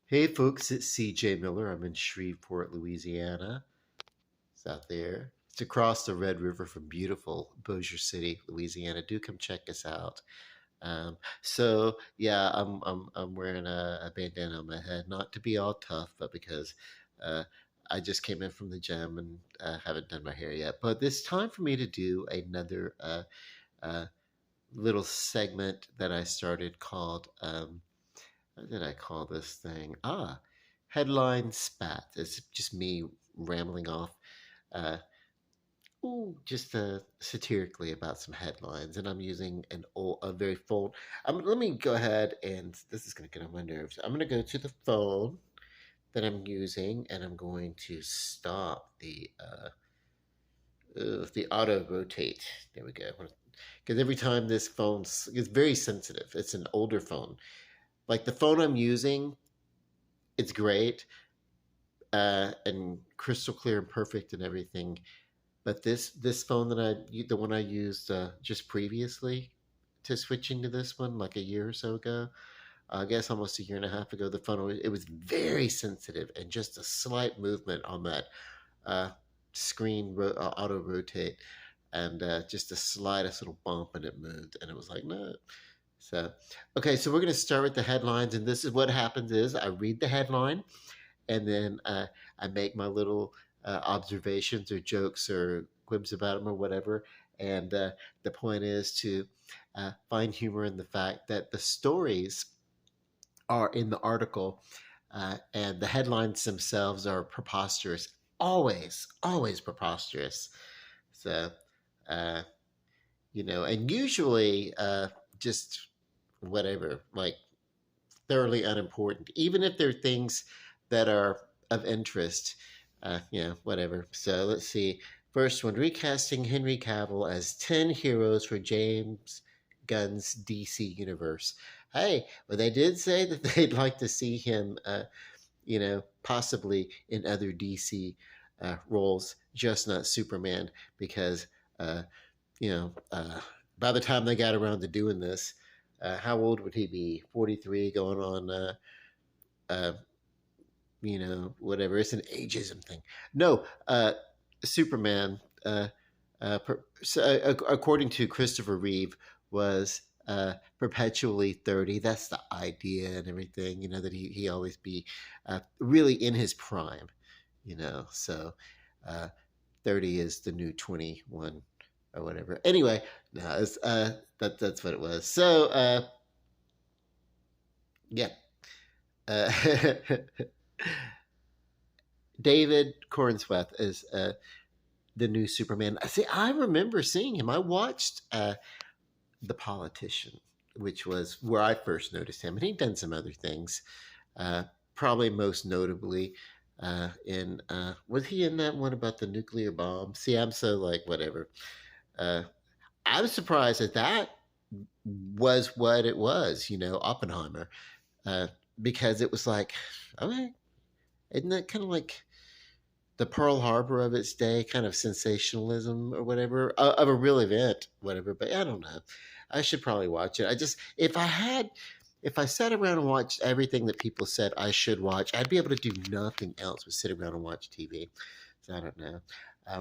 Hey folks, it's CJ Miller. I'm in Shreveport, Louisiana. It's out there. It's across the Red River from beautiful Bossier City, Louisiana. Do come check us out. So yeah, I'm wearing a bandana on my head, not to be all tough, but because uh, I just came in from the gym and haven't done my hair yet. But it's time for me to do another uh, little segment that I started called. What did I call this thing? Headline Spat. It's just me rambling off, uh, just satirically about some headlines, and I'm using a very phone. Let me go ahead and this is going to get on my nerves. I'm going to go to the phone that I'm using, and I'm going to stop the auto rotate. There we go. Because every time this phone's it's very sensitive. It's an older phone. Like the phone I'm using, it's great and crystal clear and perfect and everything. But this phone the one I used just previously to switching to this one, like a year or so ago, I guess almost a year and a half ago, the phone it was very sensitive, and just a slight movement on that uh, screen auto rotate, and just the slightest little bump, and it moved, and it was like no. So, okay, so we're going to start with the headlines, and this is what happens: is I read the headline, and then I make my little observations or jokes or quibs about them or whatever. And the point is to find humor in the fact that the stories are in the article, and the headlines themselves are preposterous. Always preposterous. So, uh, and usually just whatever, like thoroughly unimportant, even if they're things that are of interest. Whatever. So let's see. First one, recasting Henry Cavill as 10 heroes for James Gunn's DC universe. Hey, well, they did say that they'd like to see him, possibly in other DC roles, just not Superman, because, uh, you know, uh, by the time they got around to doing this, how old would he be? 43, going on, uh, whatever. It's an ageism thing. No, Superman, according to Christopher Reeve, was perpetually 30. That's the idea and everything, that he always be really in his prime, so uh, 30 is the new 21 or whatever. Anyway, no, that's what it was. So, yeah. Uh, David Cornsworth is the new Superman. See, I remember seeing him. I watched The Politician, which was where I first noticed him, and he'd done some other things. Uh, Probably most notably in was he in that one about the nuclear bomb? See, I'm so like whatever. Uh, I was surprised that was what it was. Oppenheimer, uh, because it was like, okay, isn't that kind of like the Pearl Harbor of its day, kind of sensationalism or whatever of a real event, whatever. But I don't know. I should probably watch it. I just if I sat around and watched everything that people said I should watch, I'd be able to do nothing else but sit around and watch TV. So I don't know.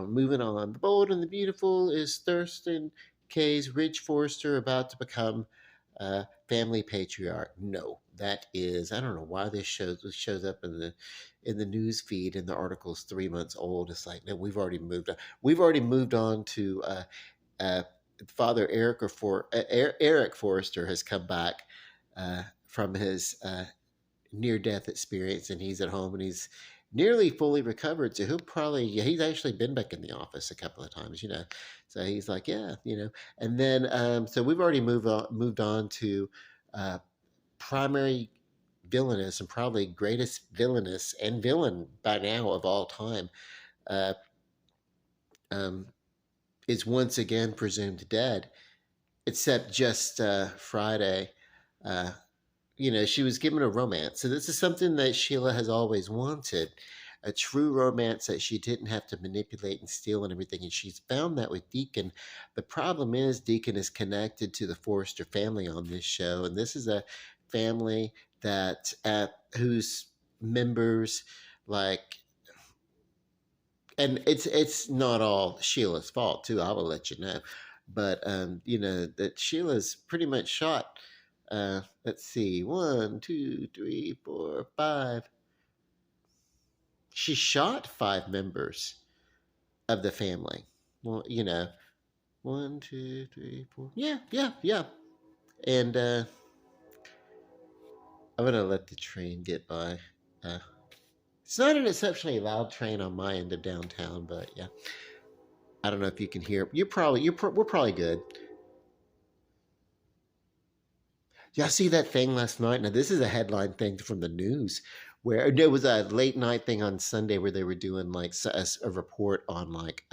Moving on. The Bold and the Beautiful is Thurston K's Ridge Forrester about to become family patriarch. No, that is I don't know why this shows up in the news feed, and the article's 3 months old. It's like no, we've already moved on. We've already moved on to uh, Father Eric Forrester has come back from his near death experience, and he's at home and he's nearly fully recovered. So he's actually been back in the office a couple of times. So he's like, yeah. And then so we've already moved on to uh, primary villainous and probably greatest villainous and villain by now of all time, uh, um, is once again presumed dead, except just Friday. Uh, she was given a romance. So this is something that Sheila has always wanted, a true romance that she didn't have to manipulate and steal and everything. And she's found that with Deacon. The problem is Deacon is connected to the Forrester family on this show. And this is a family that whose members like, and it's not all Sheila's fault too. I will let you know, but that Sheila's pretty much shot. Let's see, one, two, three, four, five. She shot five members of the family. Well, one, two, three, four. Yeah, yeah, yeah. And I'm gonna let the train get by. Uh, it's not an exceptionally loud train on my end of downtown, but yeah, I don't know if you can hear. We're probably good. Y'all see that thing last night? Now this is a headline thing from the news, where there was a late night thing on Sunday where they were doing like a report on like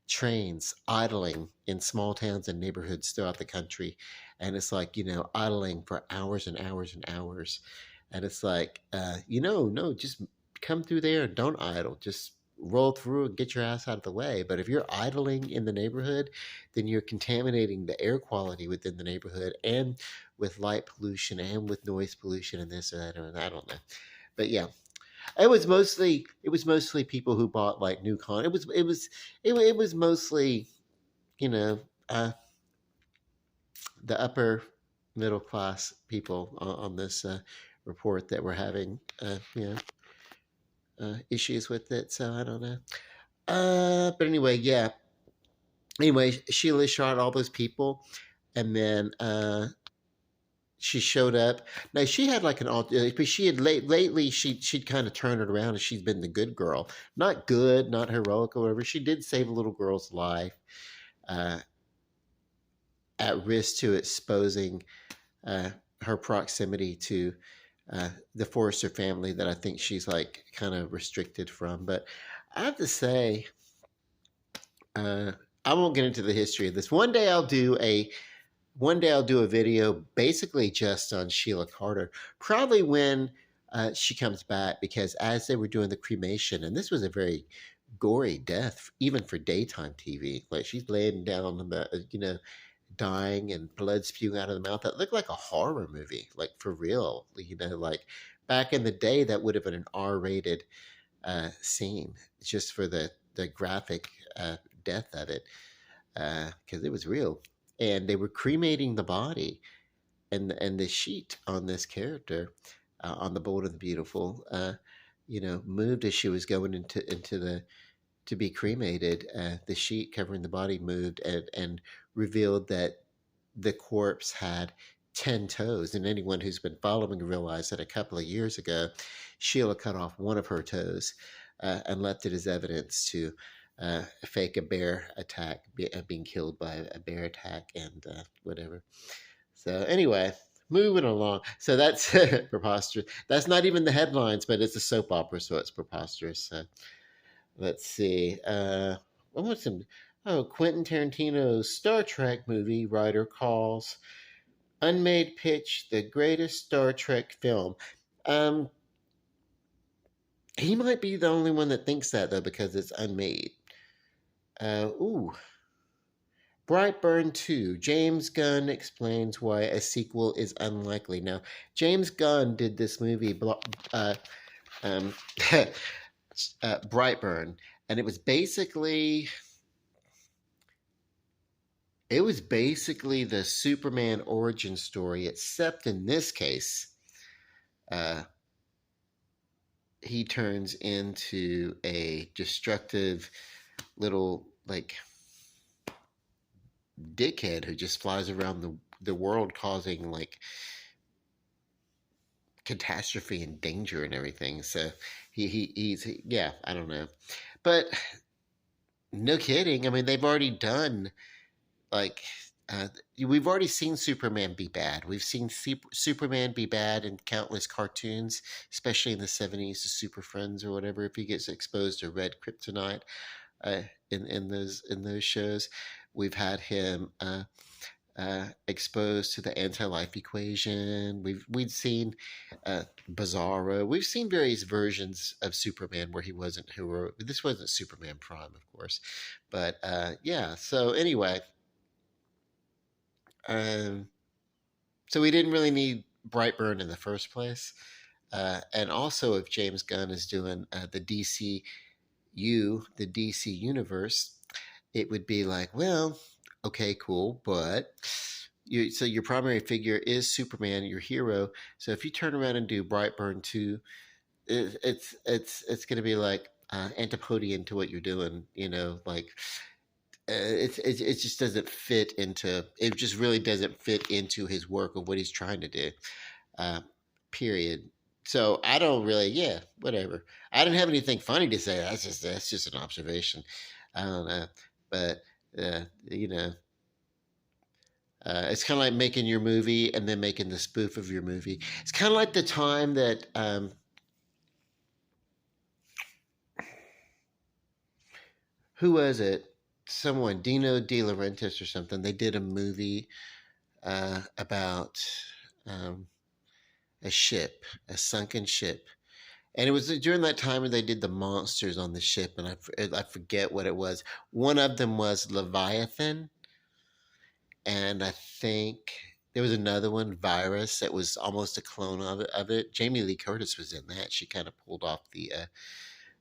trains idling in small towns and neighborhoods throughout the country, and it's like idling for hours and hours and hours, and it's like no, just come through there and don't idle, just roll through and get your ass out of the way. But if you're idling in the neighborhood, then you're contaminating the air quality within the neighborhood, and with light pollution and with noise pollution and this or that, and I don't know. But yeah, it was mostly people who bought like new it was mostly you know uh, the upper middle class people on this report that were having issues with it. So I don't know. But anyway, yeah. Anyway, Sheila shot all those people, and then she showed up. Now she had like but she had lately she'd kind of turned it around and she's been the good girl, not good, not heroic or whatever. She did save a little girl's life, uh, at risk to exposing uh, her proximity to the Forrester family that I think she's like kind of restricted from. But I have to say, uh, I won't get into the history of this. One day I'll do a video basically just on Sheila Carter, probably when she comes back, because as they were doing the cremation, and this was a very gory death, even for daytime TV. Like she's laying down on the, dying and blood spewing out of the mouth. That looked like a horror movie, like for real. Like back in the day, that would have been an R-rated scene just for the graphic death of it, because it was real. And they were cremating the body, and the sheet on this character, on the Bold and the Beautiful, moved as she was going into the to be cremated. The sheet covering the body moved and revealed that the corpse had 10 toes. And anyone who's been following realized that a couple of years ago, Sheila cut off one of her toes and left it as evidence to fake a bear attack, being killed by a bear attack and whatever. So, anyway. Moving along. So that's preposterous. That's not even the headlines, but it's a soap opera, so it's preposterous. So let's see. I want some. Oh, Quentin Tarantino's Star Trek movie writer calls Unmade Pitch the greatest Star Trek film. Um, he might be the only one that thinks that though, because it's unmade. Ooh. Brightburn 2. James Gunn explains why a sequel is unlikely. Now, James Gunn did this movie, um, Brightburn, and it was basically the Superman origin story, except in this case, uh, he turns into a destructive little like dickhead who just flies around the world causing like catastrophe and danger and everything. So yeah, I don't know, but no kidding. I mean, they've already done like we've already seen Superman be bad. We've seen Superman be bad in countless cartoons, especially in the '70s, the Super Friends or whatever. If he gets exposed to red kryptonite in those shows, we've had him exposed to the anti-life equation. We've seen Bizarro. We've seen various versions of Superman where he wasn't heroic. This wasn't Superman Prime, of course, but yeah. So anyway. Um, so we didn't really need Brightburn in the first place. and also if James Gunn is doing the DC universe, it would be like, well, okay, cool, but so your primary figure is Superman, your hero. So if you turn around and do Brightburn 2, it's going to be like antipodian to what you're doing, like it just doesn't fit into it. Just really doesn't fit into his work of what he's trying to do. Uh, period. So I don't really, yeah, whatever. I didn't have anything funny to say. That's just an observation. I don't know, but you know, it's kind of like making your movie and then making the spoof of your movie. It's kind of like the time that who was it? Someone, Dino De Laurentiis or something. They did a movie about um, a ship, a sunken ship, and it was during that time when they did the monsters on the ship, and I forget what it was. One of them was Leviathan, and I think there was another one, Virus, that was almost a clone of it. Jamie Lee Curtis was in that. She kind of pulled off the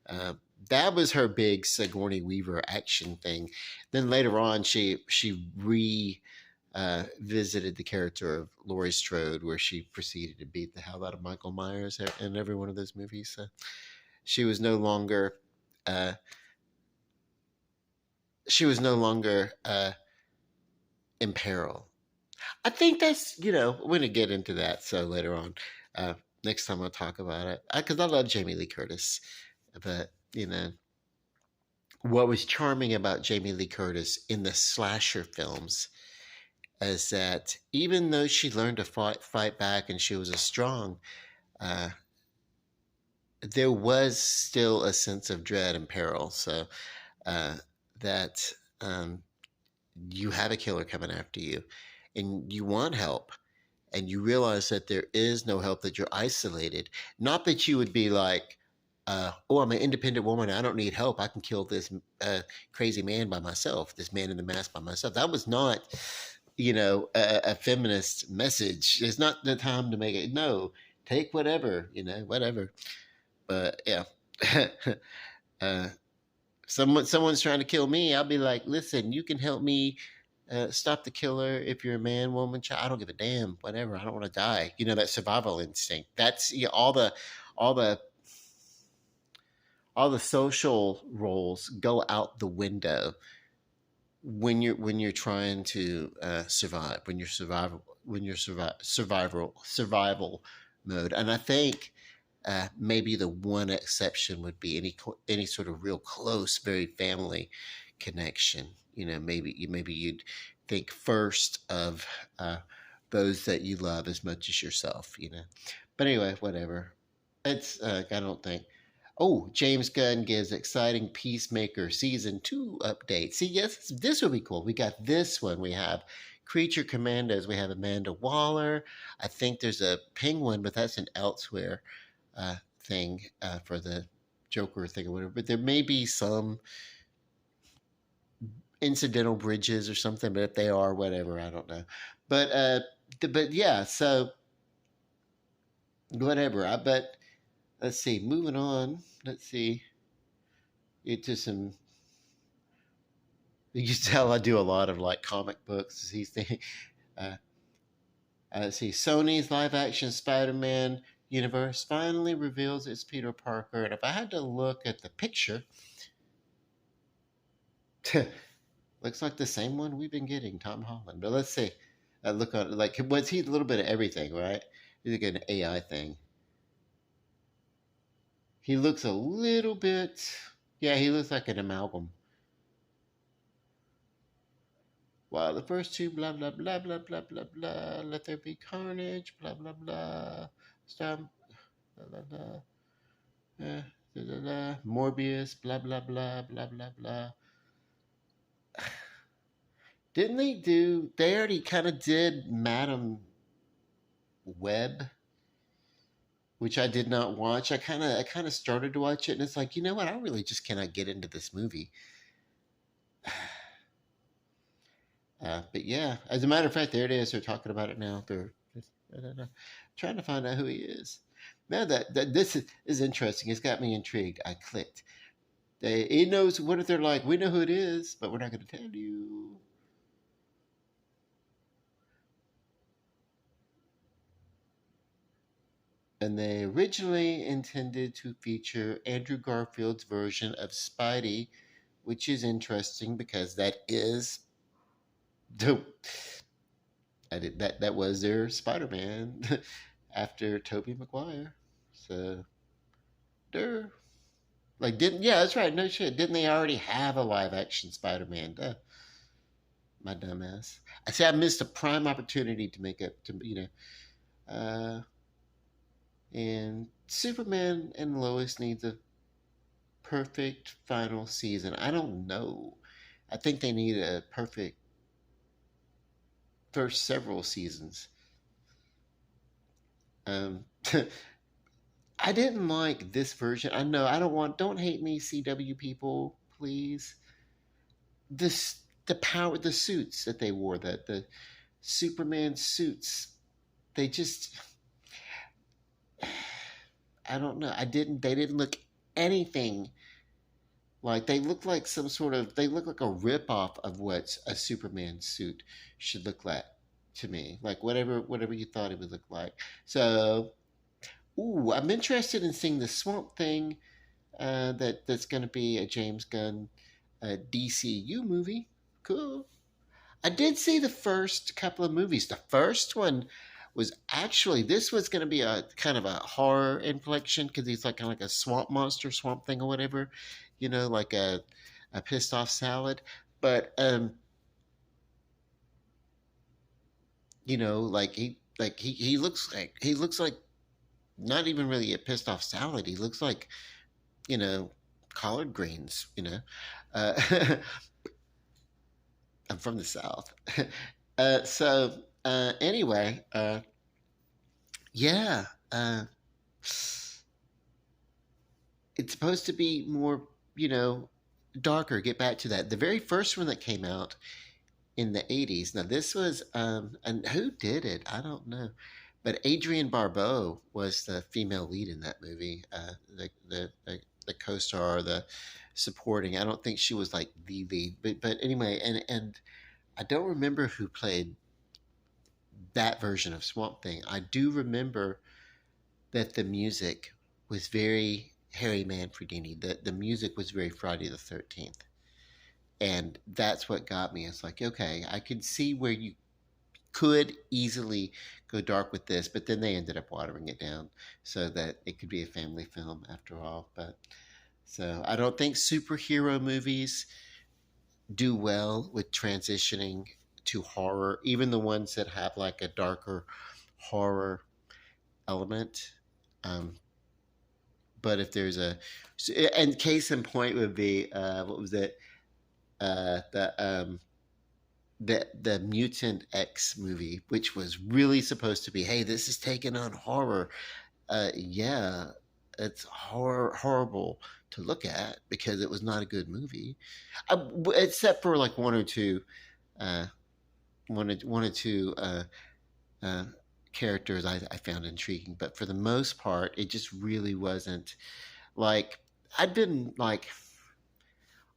uh, that was her big Sigourney Weaver action thing. Then later on, she visited the character of Laurie Strode, where she proceeded to beat the hell out of Michael Myers in every one of those movies. So she was no longer uh, in peril. I think that's we're gonna get into that so later on. Uh, Next time I'll talk about it because I love Jamie Lee Curtis, but what was charming about Jamie Lee Curtis in the slasher films is that even though she learned to fight back and she was a strong, uh, there was still a sense of dread and peril. So uh, that you have a killer coming after you, and you want help, and you realize that there is no help, that you're isolated. Not that you would be like, oh, I'm an independent woman. I don't need help. I can kill this crazy man by myself, this man in the mask by myself. That was not, a feminist message. It's not the time to make it. No, take whatever, whatever. But yeah, uh, someone's trying to kill me. I'll be like, listen, you can help me stop the killer if you're a man, woman, child. I don't give a damn. Whatever. I don't want to die. That survival instinct. That's all the all the social roles go out the window when you're trying to survive, when you're survival mode. And I think maybe the one exception would be any sort of real close, very family connection. Maybe you'd think first of those that you love as much as yourself. But anyway, whatever. It's I don't think. Oh, James Gunn gives exciting Peacemaker season 2 update. See, yes, this would be cool. We got this one. We have Creature Commandos. We have Amanda Waller. I think there's a Penguin, but that's an elsewhere thing for the Joker thing or whatever. But there may be some incidental bridges or something. But if they are, whatever, I don't know. But yeah, so whatever. I bet. Let's see. Moving on. Let's see. Into some. You can tell I do a lot of like comic books. He's the, uh, let's see. Sony's live action Spider Man universe finally reveals it's Peter Parker. And if I had to look at the picture, looks like the same one we've been getting, Tom Holland. But let's see. Look on like was he a little bit of everything, right? He's like an AI thing. He looks a little bit. Yeah, he looks like an amalgam. While the first two, blah blah blah blah blah blah blah. Let there be carnage, blah blah blah. Stop, blah blah blah. Blah, blah, blah. Morbius, blah blah blah blah blah blah. Didn't they do? They already kind of did Madam Web, which I did not watch. I kind of started to watch it, and it's like, you know what? I really just cannot get into this movie. But yeah, as a matter of fact, there it is. They're talking about it now. They're trying to find out who he is. Now that is interesting. It's got me intrigued. I clicked. It knows what if they're like. We know who it is, but we're not going to tell you. And they originally intended to feature Andrew Garfield's version of Spidey, which is interesting because that is the that was their Spider-Man after Tobey Maguire. So, they're like didn't yeah that's right no shit didn't they already have a live action Spider-Man? Duh, my dumbass. I say I missed a prime opportunity to make up to and Superman and Lois need the perfect final season. I don't know. I think they need a perfect first several seasons. Um, I didn't like this version. I know I don't want. Don't hate me, CW people, please. This the power, the suits that they wore, the Superman suits. They just, I don't know. I didn't. They didn't look anything like they look like some sort of. They look like a rip off of what a Superman suit should look like to me. Like whatever you thought it would look like. So, ooh, I'm interested in seeing the Swamp Thing. That's going to be a James Gunn DCU movie. Cool. I did see the first couple of movies. The first one was actually this was going to be a kind of a horror inflection because he's like kind of like a swamp monster, swamp thing or whatever, like a pissed off salad. But he looks like not even really a pissed off salad. He looks like you know collard greens. Uh, I'm from the south. Anyway, yeah, it's supposed to be more, you know, darker. Get back to that. The very first one that came out in the 80s. Now, this was, and who did it? I don't know. But Adrienne Barbeau was the female lead in that movie, the co star, the supporting. I don't think she was like the lead. But anyway, and I don't remember who played that version of Swamp Thing. I do remember that the music was very Harry Manfredini. The music was very Friday the 13th. And that's what got me. It's like, okay, I could see where you could easily go dark with this, but then they ended up watering it down so that it could be a family film after all. But so I don't think superhero movies do well with transitioning to horror, even the ones that have like a darker horror element. Um, but if there's and case in point would be what was it? Uh, the um, the Mutant X movie, which was really supposed to be, hey, this is taking on horror. Yeah, it's horrible to look at because it was not a good movie, except for like uh, one or two uh, characters I found intriguing. But for the most part, it just really wasn't like I'd been like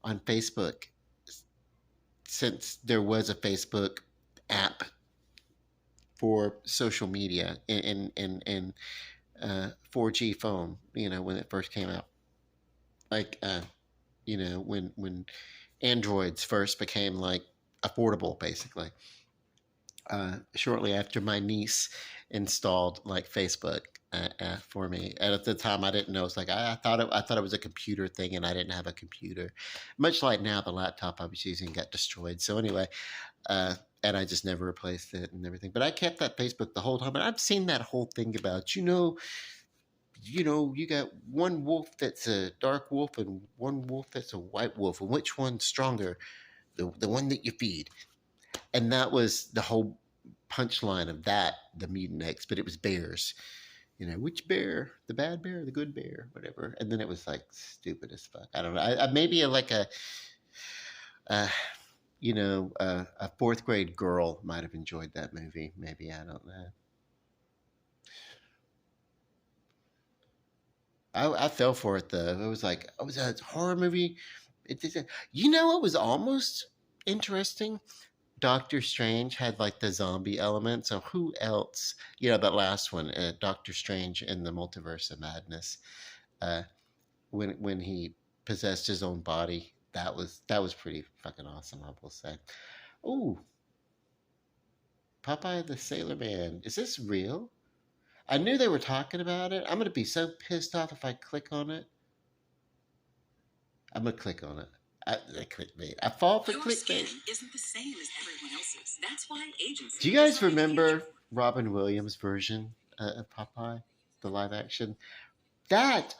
on Facebook since there was a Facebook app for social media in 4G phone, when it first came out. Like, when Androids first became like affordable, basically. Shortly after my niece installed like Facebook for me, and at the time I didn't know. It's like I thought it was a computer thing, and I didn't have a computer. Much like now, the laptop I was using got destroyed. So anyway, uh, and I just never replaced it and everything. But I kept that Facebook the whole time, and I've seen that whole thing about you got one wolf that's a dark wolf and one wolf that's a white wolf, and which one's stronger? The one that you feed. And that was the whole punchline of that, the Mutant X, but it was bears. Which bear? The bad bear, the good bear, whatever. And then it was like stupid as fuck. I don't know. Maybe like uh, a fourth grade girl might have enjoyed that movie. Maybe I don't know. I fell for it though. It was like it was a horror movie. You know, it was almost interesting. Doctor Strange had like the zombie element. So who else? You know, that last one, Doctor Strange in the Multiverse of Madness. Uh, when he possessed his own body, that was pretty fucking awesome. I will say. Ooh, Popeye the Sailor Man. Is this real? I knew they were talking about it. I'm gonna be so pissed off if I click on it. I'm gonna click on it. I clickbait. I fall for clickbait. Isn't the same as everyone else's. That's why agency. Do you guys remember Robin Williams' version of Popeye, the live action? That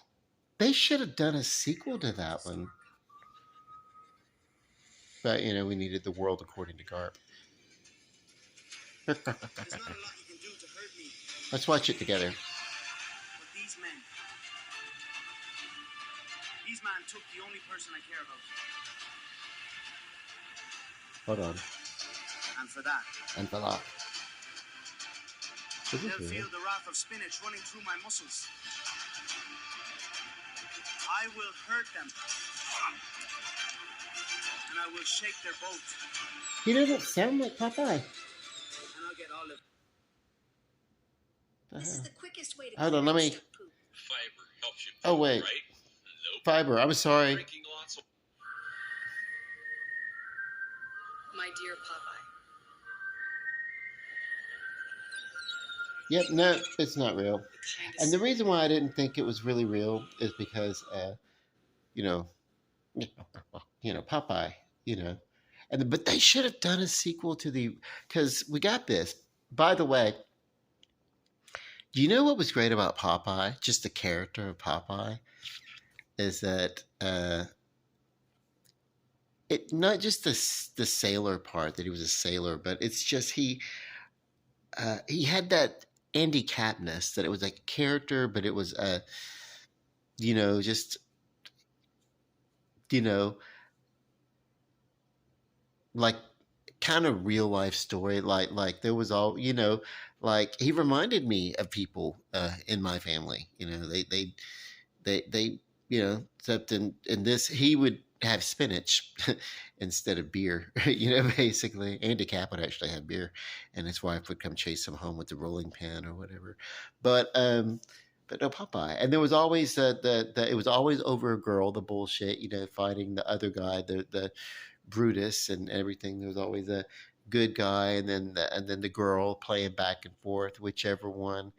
they should have done a sequel to that one, but you know we needed the world according to Garp. Let's watch it together. These men took the only person I care about. Hold on. And for that. And for that. They'll feel the wrath of spinach running through my muscles. I will hurt them. And I will shake their boat. He doesn't sound like Popeye. And I'll get all of. This is the quickest way to hold on, let me. Fiber helps you. Oh wait. Right? Nope. Fiber. I'm sorry. My dear Popeye. Yep, no, it's not real. And the reason why I didn't think it was really real is because, you know, Popeye, but they should have done a sequel to because we got this. By the way, do you know what was great about Popeye? Just the character of Popeye is that it not just the sailor part that he was a sailor, but it's just he had that Andy Capness that it was like a character, but it was just like kind of real life story. Like there was all like he reminded me of people in my family. They except in this he would have spinach instead of beer. Basically Andy Cap would actually have beer, and his wife would come chase him home with the rolling pin or whatever. But no, Popeye, and there was always the it was always over a girl, the bullshit, fighting the other guy, the Brutus and everything. There was always a good guy, and then the girl playing back and forth, whichever one.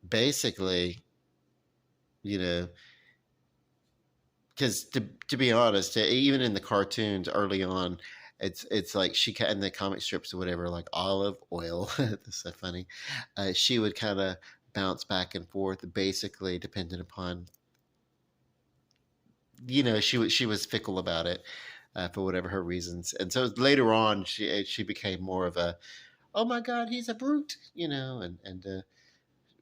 Basically, because to be honest, even in the cartoons early on, it's like she in the comic strips or whatever, like olive oil. That's so funny. She would kind of bounce back and forth, basically depending upon. She was fickle about it for whatever her reasons, and so later on, she became more of a, oh my god, he's a brute, and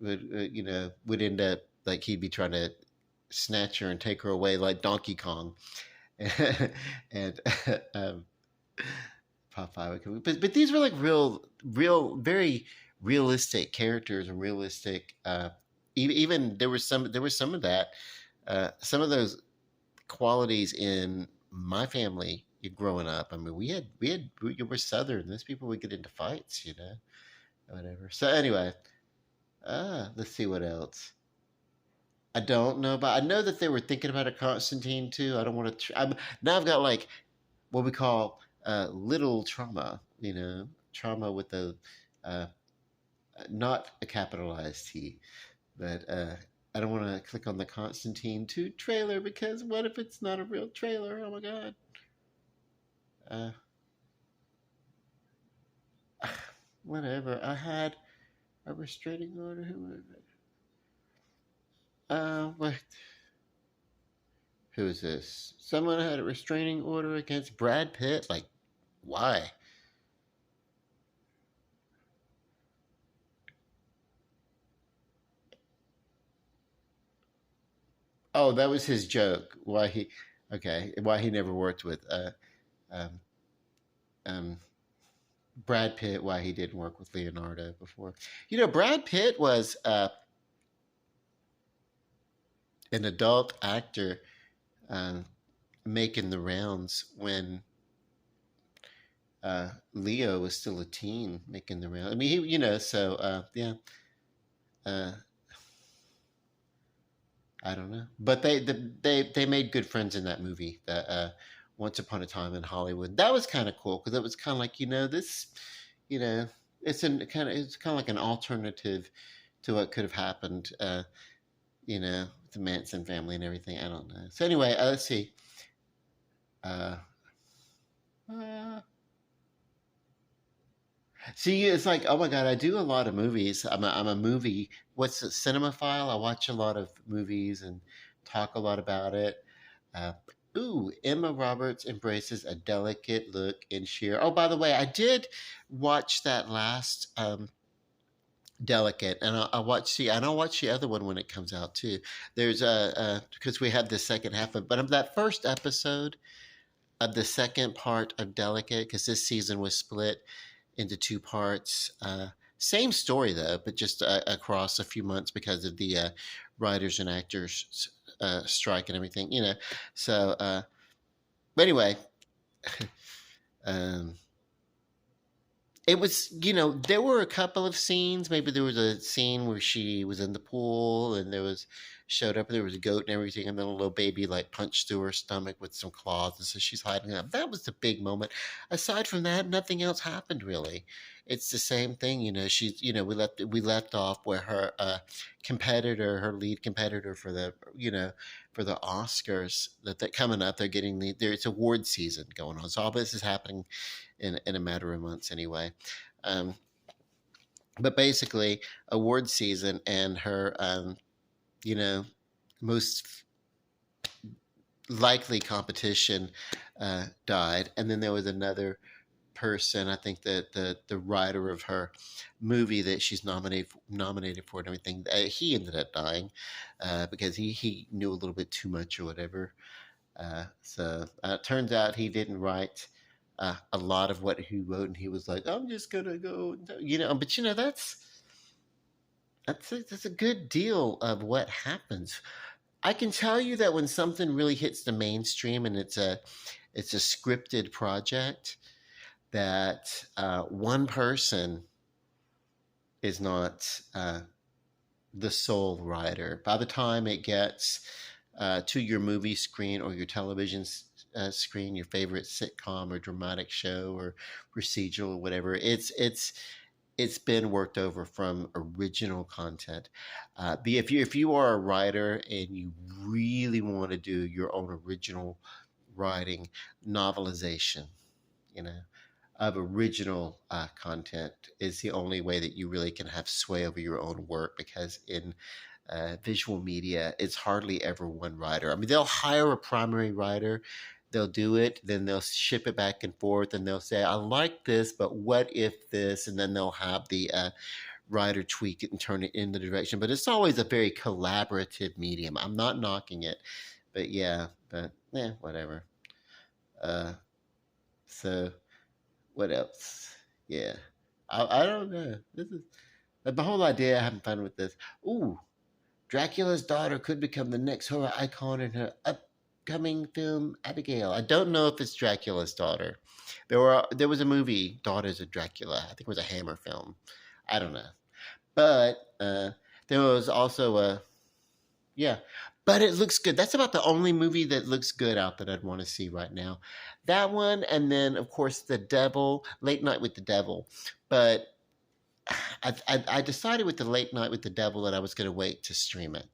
would end up like he'd be trying to snatch her and take her away like Donkey Kong, and Popeye would come. But these were like real, very realistic characters and realistic. Even there was some of that, some of those qualities in my family growing up. I mean, we were Southern. Those people would get into fights, whatever. So anyway, let's see what else. I don't know, but I know that they were thinking about a Constantine too. I don't want to. Now I've got like what we call little trauma. Trauma with a not a capitalized T, but I don't want to click on the Constantine 2 trailer because what if it's not a real trailer? Oh my god. Whatever. I had a restraining order. Who was it? What? Who is this? Someone had a restraining order against Brad Pitt? Like, why? Oh, that was his joke. Why he never worked with um, um, Brad Pitt, why he didn't work with Leonardo before. Brad Pitt was an adult actor uh, making the rounds when Leo was still a teen making the rounds. I mean, so yeah, uh, I don't know, but they made good friends in that movie. That Once Upon a Time in Hollywood. That was kind of cool because it was kind of like this, you know, it's kind of like an alternative to what could have happened. The Manson family and everything. I don't know. So anyway, let's see. Uh, uh, See, it's like, oh my God, I do a lot of movies. I'm a movie, what's a cinemaphile? I watch a lot of movies and talk a lot about it. Uh, Emma Roberts embraces a delicate look in sheer. Oh, by the way, I did watch that last Delicate, and I'll watch the other one when it comes out too. There's because we have the second half of, but of that first episode of the second part of Delicate, because this season was split into two parts. Same story though, but just across a few months because of the writers and actors strike and everything. So but anyway, um, it was, there were a couple of scenes. Maybe there was a scene where she was in the pool and showed up and there was a goat and everything, and then a little baby like punched through her stomach with some claws, and so she's hiding up. That was the big moment. Aside from that, nothing else happened really. It's the same thing, she's, we left off where her competitor, her lead competitor for the Oscars that coming up, they're getting it's award season going on. So all this is happening in a matter of months anyway. Um, but basically, award season, and her, you know, most likely competition died, and then there was another person. I think that the writer of her movie that she's nominated for and everything, he ended up dying because he knew a little bit too much or whatever. So it turns out he didn't write a lot of what he wrote, and he was like, "I'm just gonna go," But that's a good deal of what happens. I can tell you that when something really hits the mainstream and it's a scripted project, that one person is not the sole writer. By the time it gets to your movie screen or your television screen, your favorite sitcom or dramatic show or procedural or whatever, it's been worked over from original content. If you are a writer and you really want to do your own original writing, novelization, you know, of original content is the only way that you really can have sway over your own work, because in visual media, it's hardly ever one writer. I mean, they'll hire a primary writer, they'll do it, then they'll ship it back and forth, and they'll say, "I like this, but what if this?" And then they'll have the writer tweak it and turn it in the direction. But it's always a very collaborative medium. I'm not knocking it, but yeah, whatever. Uh, so what else? Yeah, I don't know. This is the whole idea. Having fun with this. Ooh, Dracula's daughter could become the next horror icon in her upcoming film, Abigail. I don't know if it's Dracula's daughter. There was a movie, Daughters of Dracula. I think it was a Hammer film. I don't know, but there was also a yeah. But it looks good. That's about the only movie that looks good out that I'd want to see right now. That one, and then of course The Devil, Late Night with the Devil. But I decided with the Late Night with the Devil that I was going to wait to stream it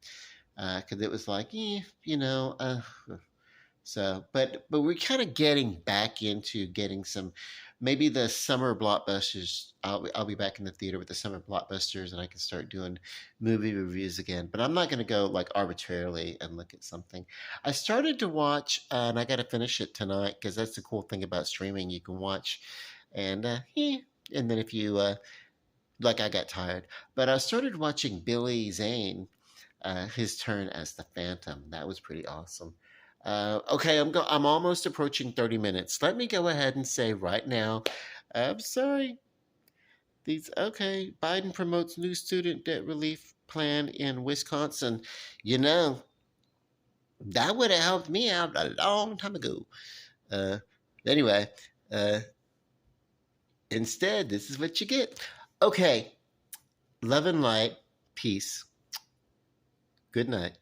because it was like, so, but we're kind of getting back into getting some, maybe the summer blockbusters. I'll be back in the theater with the summer blockbusters, and I can start doing movie reviews again. But I'm not going to go like arbitrarily and look at something. I started to watch, and I got to finish it tonight because that's the cool thing about streaming. You can watch, and and then if you like, I got tired, but I started watching Billy Zane, his turn as the Phantom. That was pretty awesome. Okay, I'm almost approaching 30 minutes. Let me go ahead and say right now, I'm sorry. Biden promotes new student debt relief plan in Wisconsin. You know, That would have helped me out a long time ago. Uh, anyway, uh, instead, this is what you get. Okay, love and light, peace. Good night.